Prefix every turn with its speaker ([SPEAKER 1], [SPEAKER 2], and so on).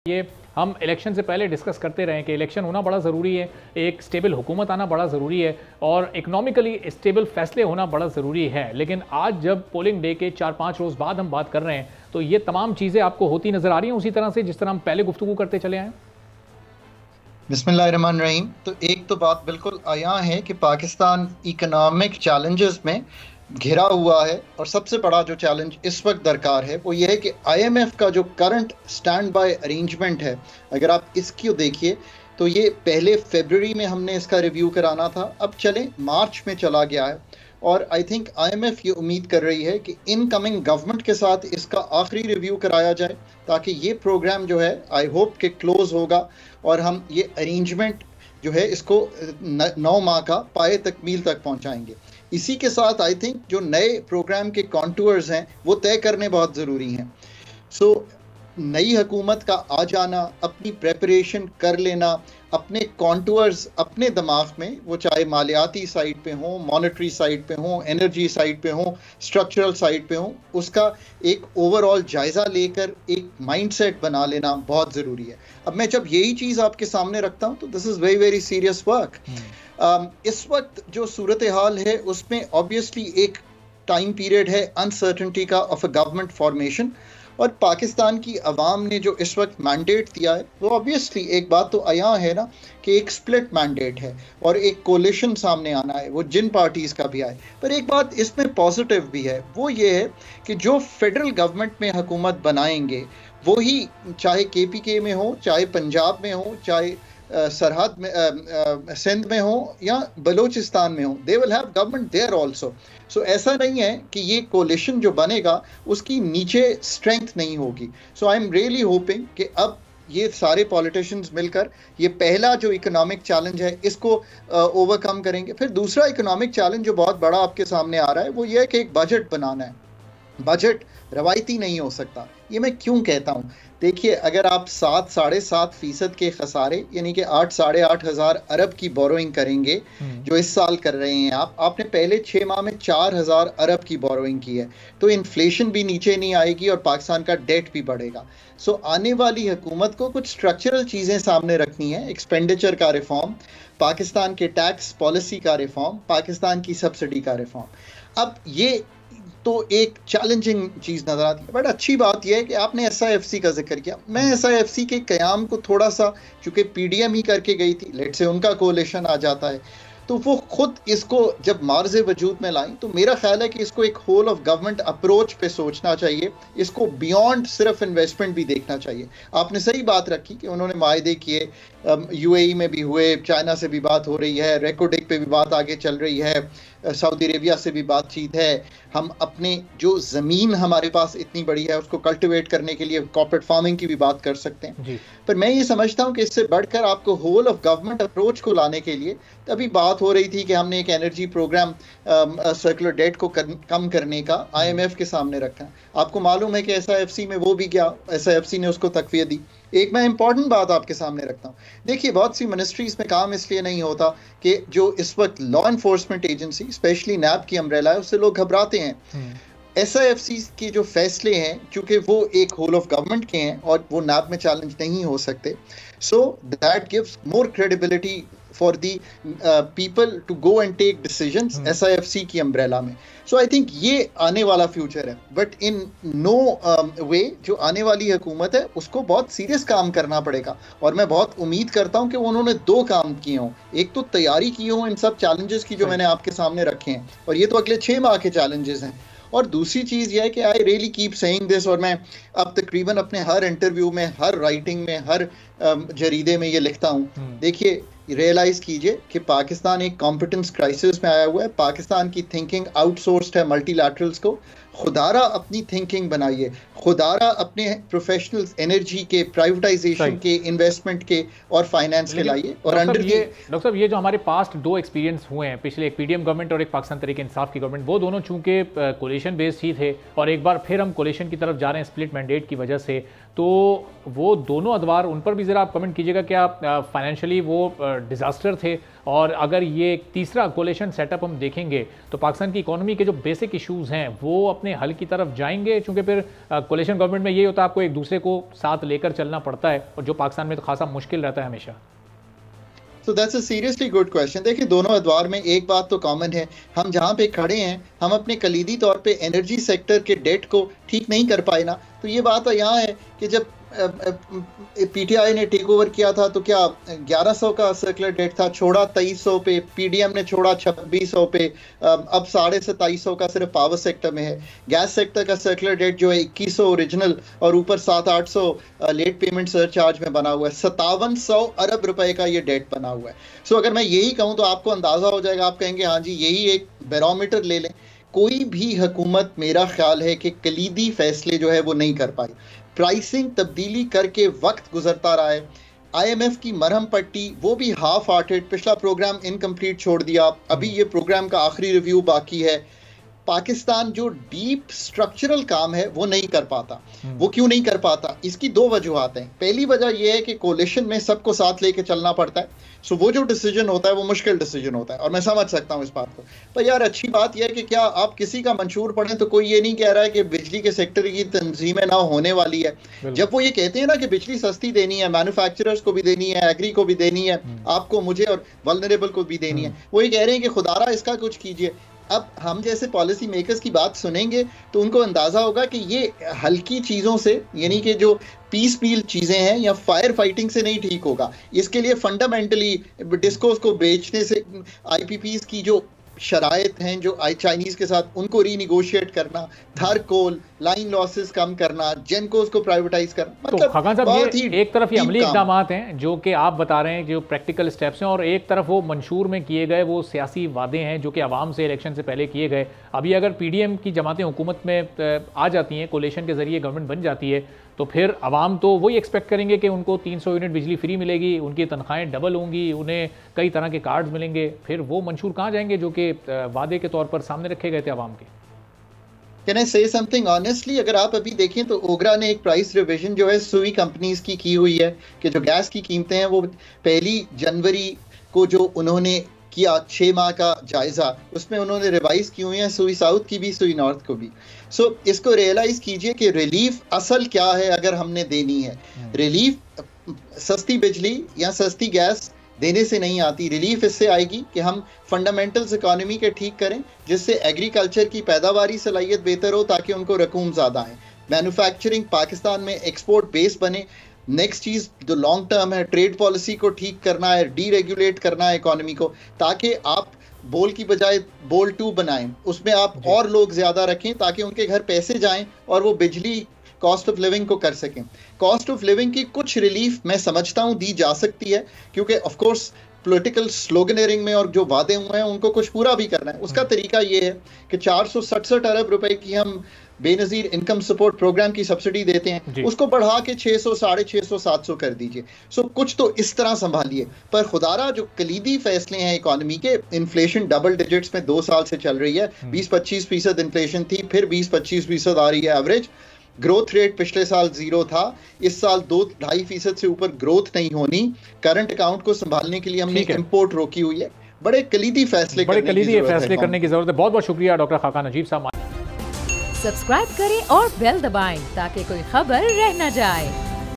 [SPEAKER 1] ये हम इलेक्शन से पहले डिस्कस करते रहे कि इलेक्शन होना बड़ा ज़रूरी है, एक स्टेबल हुकूमत आना बड़ा ज़रूरी है और इकोनॉमिकली स्टेबल फैसले होना बड़ा ज़रूरी है। लेकिन आज जब पोलिंग डे के 4-5 रोज़ बाद हम बात कर रहे हैं तो ये तमाम चीज़ें आपको होती नज़र आ रही हैं उसी तरह से जिस तरह हम पहले गुफ्तगू करते चले आए।
[SPEAKER 2] बिस्मिल्लाहिर्रहमानिर्रहीम। तो एक तो बात बिल्कुल आया है कि पाकिस्तान इकोनॉमिक चैलेंजेस में घिरा हुआ है और सबसे बड़ा जो चैलेंज इस वक्त दरकार है वो ये है कि आईएमएफ का जो करंट स्टैंड बाय अरेंजमेंट है, अगर आप इसकी देखिए तो ये पहले फरवरी में हमने इसका रिव्यू कराना था, अब चले मार्च में चला गया है। और आई थिंक आईएमएफ ये उम्मीद कर रही है कि इनकमिंग गवर्नमेंट के साथ इसका आखिरी रिव्यू कराया जाए ताकि ये प्रोग्राम जो है आई होप के क्लोज होगा और हम ये अरेंजमेंट जो है इसको 9 माह का पाए तकमील तक पहुंचाएंगे। इसी के साथ आई थिंक जो नए प्रोग्राम के कॉन्टूर्स हैं वो तय करने बहुत ज़रूरी हैं। सो नई हुकूमत का आ जाना, अपनी प्रेपरेशन कर लेना, अपने कॉन्टूर्स अपने दिमाग में, वो चाहे मालियाती साइड पे हो, मॉनेटरी साइड पे हो, एनर्जी साइड पे हो, स्ट्रक्चरल साइड पे हो, उसका एक ओवरऑल जायज़ा लेकर एक माइंडसेट बना लेना बहुत ज़रूरी है। अब मैं जब यही चीज़ आपके सामने रखता हूँ तो this is very very serious work. इस वक्त जो सूरत हाल है उसमें ऑब्वियसली एक टाइम पीरियड है अनसर्टनिटी का ऑफ अ गवर्नमेंट फॉर्मेशन, और पाकिस्तान की अवाम ने जो इस वक्त मैंडेट दिया है वो ऑब्वियसली एक बात तो आया है ना कि एक स्प्लिट मैंडेट है और एक कोलिशन सामने आना है, वो जिन पार्टीज़ का भी आए। पर एक बात इसमें पॉजिटिव भी है, वो ये है कि जो फेडरल गवर्नमेंट में हुकूमत बनाएंगे वो ही, चाहे केपीके में हो, चाहे पंजाब में हो, चाहे सरहद में सिंध में हो या बलूचिस्तान में हो, they will have government there also. So ऐसा नहीं है कि ये कोलिशन जो बनेगा उसकी नीचे स्ट्रेंथ नहीं होगी। सो आई एम रियली होपिंग कि अब ये सारे पॉलिटिशियंस मिलकर ये पहला जो इकोनॉमिक चैलेंज है इसको ओवरकम करेंगे। फिर दूसरा इकोनॉमिक चैलेंज जो बहुत बड़ा आपके सामने आ रहा है वो ये है कि एक बजट बनाना है। बजट रवायती नहीं हो सकता। ये मैं क्यों कहता हूँ, देखिए अगर आप 7-7.5% के खसारे यानी कि 8-8.5 हज़ार अरब की बोरोइंग करेंगे जो इस साल कर रहे हैं आपने पहले 6 माह में 4,000 अरब की बोरोइंग की है, तो इन्फ्लेशन भी नीचे नहीं आएगी और पाकिस्तान का डेट भी बढ़ेगा। सो आने वाली हुकूमत को कुछ स्ट्रक्चरल चीज़ें सामने रखनी है, एक्सपेंडिचर का रिफॉर्म, पाकिस्तान के टैक्स पॉलिसी का रिफॉर्म, पाकिस्तान की सब्सिडी का रिफॉर्म। अब ये तो एक चैलेंजिंग चीज़ नज़र आती है, बट अच्छी बात यह है कि आपने SIFC का जिक्र किया। मैं SIFC के क़याम को थोड़ा सा, चूँकि PDM ही करके गई थी, लेट से उनका कोलिशन आ जाता है तो वो खुद इसको जब मार्ज़े वजूद में लाई तो मेरा ख्याल है कि इसको एक होल ऑफ गवर्नमेंट अप्रोच पे सोचना चाहिए, इसको बियॉन्ड सिर्फ इन्वेस्टमेंट भी देखना चाहिए। आपने सही बात रखी कि उन्होंने मायदे किए, UAE में भी हुए, चाइना से भी बात हो रही है, रेकोडिक पे भी बात आगे चल रही है, सऊदी अरेबिया से भी बातचीत है। हम अपने जो ज़मीन हमारे पास इतनी बड़ी है उसको कल्टिवेट करने के लिए कॉर्पोरेट फार्मिंग की भी बात कर सकते हैं। पर मैं ये समझता हूँ कि इससे बढ़कर आपको होल ऑफ गवर्नमेंट अप्रोच को लाने के लिए, तभी बात हो रही थी कि हमने एक एनर्जी प्रोग्राम सर्कुलर डेट को कम करने का IMF के सामने रखा है। आपको मालूम है कि SIFC में वो भी गया, SIFC ने उसको तकवीत दी। एक मैं इंपॉर्टेंट बात आपके सामने रखता हूँ, देखिए बहुत सी मिनिस्ट्रीज में काम इसलिए नहीं होता कि जो इस वक्त law enforcement agency specially NAB की अम्ब्रेला है उससे लोग घबराते हैं। SIFC के जो फैसले हैं चूँकि वो एक होल ऑफ गवर्नमेंट के हैं और वो NAB में चैलेंज नहीं हो सकते, so that gives more credibility for the people to go and take decisions SIFC की अम्ब्रेला में। सो आई थिंक ये आने वाला फ्यूचर है, बट इन नो वे जो आने वाली हुकूमत है उसको बहुत सीरियस काम करना पड़ेगा। और मैं बहुत उम्मीद करता हूँ कि उन्होंने 2 काम किए हों, एक तो तैयारी की हो इन सब चैलेंजेस की जो मैंने आपके सामने रखे हैं, और ये तो अगले 6 माह के चैलेंजेस हैं। और दूसरी चीज़ यह है कि I really keep saying this, और मैं अब तकरीबन अपने हर इंटरव्यू में, हर राइटिंग में, हर जरीदे में ये लिखता हूँ, देखिए रियलाइज़ कीजिए कि पाकिस्तान एक कॉम्पिटेंस क्राइसिस में आया हुआ है। पाकिस्तान की थिंकिंग आउटसोर्स्ड है मल्टीलैटरल्स को। खुदारा अपनी थिंकिंग बनाइए, खुदारा अपने प्रोफेशनल्स एनर्जी के, प्राइवेटाइजेशन के, इन्वेस्टमेंट के और फाइनेंस के लाइए। और
[SPEAKER 1] अंडर डॉक्टर साहब ये जो हमारे पास्ट 2 एक्सपीरियंस हुए हैं, पिछले एक PDM गवर्नमेंट और एक पाकिस्तान तहरीक इंसाफ की गवर्नमेंट, वो दोनों चूंकि कोलिशन बेस्ड ही थे और एक बार फिर हम कोलिशन की तरफ जा रहे हैं स्प्लिट मैंडेट की वजह से, तो वो दोनों अदवार उन पर भी ज़रा आप कमेंट कीजिएगा। क्या फाइनेंशियली वो डिज़ास्टर थे और अगर ये तीसरा कोलेशन सेटअप हम देखेंगे तो पाकिस्तान की इकोनॉमी के जो बेसिक इश्यूज़ हैं वो अपने हल की तरफ जाएंगे, चूँकि फिर कोलेशन गवर्नमेंट में यही होता है आपको एक दूसरे को साथ लेकर चलना पड़ता है, और जो पाकिस्तान में तो खासा मुश्किल रहता है हमेशा।
[SPEAKER 2] So that's a seriously good question। देखिए दोनों अदवार में एक बात तो कॉमन है, हम जहाँ पे खड़े हैं हम अपने कलीदी तौर पे एनर्जी सेक्टर के डेट को ठीक नहीं कर पाए ना। तो ये बात यहाँ है कि जब पीटीआई ने टेक ओवर किया था तो क्या 1100 का सर्कुलर डेट था, छोड़ा 2300 पे, पीडीएम ने छोड़ा 2600 पे, अब 2750 का सिर्फ पावर सेक्टर में है। गैस सेक्टर का सर्कुलर डेट जो है 2100 ओरिजिनल और ऊपर 700-800 लेट पेमेंट सरचार्ज में बना हुआ है। 5700 अरब रुपए का ये डेट बना हुआ है। सो अगर मैं यही कहूँ तो आपको अंदाजा हो जाएगा, आप कहेंगे हाँ जी यही एक बैरोमीटर ले लें। कोई भी हुकूमत मेरा ख्याल है कि कलीदी फैसले जो है वो नहीं कर पाई, प्राइसिंग तब्दीली करके वक्त गुजरता रहा है। आईएमएफ की मरहम पट्टी वो भी हाफ हार्टेड, पिछला प्रोग्राम इनकम्प्लीट छोड़ दिया, अभी ये प्रोग्राम का आखिरी रिव्यू बाकी है। पाकिस्तान जो डीप स्ट्रक्चरल काम है वो नहीं कर पाता। वो क्यों नहीं कर पाता? इसकी दो वजूहात हैं। पहली वजह यह है कि कोलिशन में सबको साथ लेके चलना पड़ता है, सो वो जो डिसीजन होता है वो मुश्किल डिसीजन होता है, और मैं समझ सकता हूँ इस बात को। पर यार अच्छी बात यह है कि क्या आप किसी का मंशूर पढ़ें तो कोई ये नहीं कह रहा है कि बिजली के सेक्टर की तंजीमें ना होने वाली है। जब वो ये कहते हैं ना कि बिजली सस्ती देनी है, मैन्युफैक्चरर्स को भी देनी है, एग्री को भी देनी है, आपको, मुझे और वल्नरेबल को भी देनी है, वो ये कह रहे हैं कि खुदारा इसका कुछ कीजिए। अब हम जैसे पॉलिसी मेकर्स की बात सुनेंगे तो उनको अंदाजा होगा कि ये हल्की चीज़ों से, यानी कि जो पीस पील चीज़ें हैं या फायर फाइटिंग से नहीं ठीक होगा। इसके लिए फंडामेंटली डिस्कोस को बेचने से, आईपीपीज की जो शराइत हैं जो चाइनीज़ के साथ, उनको रीनिगोशिएट करना, थर कोल लाइन लॉसेस कम करना, जेनकोस को प्राइवेटाइज करना, मतलब
[SPEAKER 1] तो खान साहब ये एक तरफ ये अमली इकदाम हैं जो कि आप बता रहे हैं जो प्रैक्टिकल स्टेप्स हैं, और एक तरफ वो मंशूर में किए गए वो सियासी वादे हैं जो कि आवाम से इलेक्शन से पहले किए गए। अभी अगर पीडीएम की जमातें हुकूमत में आ जाती हैं, कोलिशन के जरिए गवर्नमेंट बन जाती है, तो फिर आवाम तो वही एक्सपेक्ट करेंगे कि उनको 300 यूनिट बिजली फ्री मिलेगी, उनकी तनख्वाहें डबल होंगी, उन्हें कई तरह के कार्ड्स मिलेंगे। फिर वो मंशूर कहाँ जाएंगे जो कि वादे के तौर पर सामने रखे गए थे आवाम के?
[SPEAKER 2] Can I say something honestly? अगर आप अभी देखें तो ओगरा ने एक प्राइस रिविजन जो है सुई कंपनीज की हुई है कि जो गैस की कीमतें हैं वो 1 जनवरी को जो उन्होंने किया 6 माह का जायजा, उसमें उन्होंने रिवाइज की हुई है, सुई साउथ की भी, सुई नॉर्थ को भी। सो इसको रियलाइज कीजिए कि रिलीफ असल क्या है अगर हमने देनी है। रिलीफ सस्ती बिजली या सस्ती गैस देने से नहीं आती, रिलीफ इससे आएगी कि हम फंडामेंटल्स इकोनॉमी के ठीक करें, जिससे एग्रीकल्चर की पैदावारी सलाहियत बेहतर हो ताकि उनको रकूम ज़्यादा आए, मैन्युफैक्चरिंग पाकिस्तान में एक्सपोर्ट बेस बने। नेक्स्ट चीज़ जो लॉन्ग टर्म है, ट्रेड पॉलिसी को ठीक करना है, डीरेगुलेट करना है इकोनॉमी को, ताकि आप बोल की बजाय बोल 2 बनाएं, उसमें आप और लोग ज़्यादा रखें ताकि उनके घर पैसे जाएं और वो बिजली कॉस्ट ऑफ लिविंग को कर सकें। कॉस्ट ऑफ लिविंग की कुछ रिलीफ मैं समझता हूँ दी जा सकती है, क्योंकि ऑफ कोर्स पॉलिटिकल स्लोगनरिंग में और जो वादे हुए हैं उनको कुछ पूरा भी करना है। उसका तरीका ये है कि 467 अरब रुपए की हम बेनज़ीर इनकम सपोर्ट प्रोग्राम की सब्सिडी देते हैं, उसको बढ़ा के 600, 650, 700 कर दीजिए। सो कुछ तो इस तरह संभालिए। पर खुदारा जो कलीदी फैसले हैं इकोनॉमी के, इन्फ्लेशन डबल डिजिट्स में 2 साल से चल रही है, 20-25% इन्फ्लेशन थी, फिर 20-25% आ रही है एवरेज। ग्रोथ रेट पिछले साल 0 था, इस साल 2-2.5% से ऊपर ग्रोथ नहीं होनी। करंट अकाउंट को संभालने के लिए हमने इंपोर्ट रोकी हुई है। बड़े कलीदी फैसले करने की जरूरत
[SPEAKER 1] है। बहुत बहुत शुक्रिया डॉक्टर खाका नजीब साहब।
[SPEAKER 3] सब्सक्राइब करें और बेल दबाएं ताकि कोई खबर रह न जाए।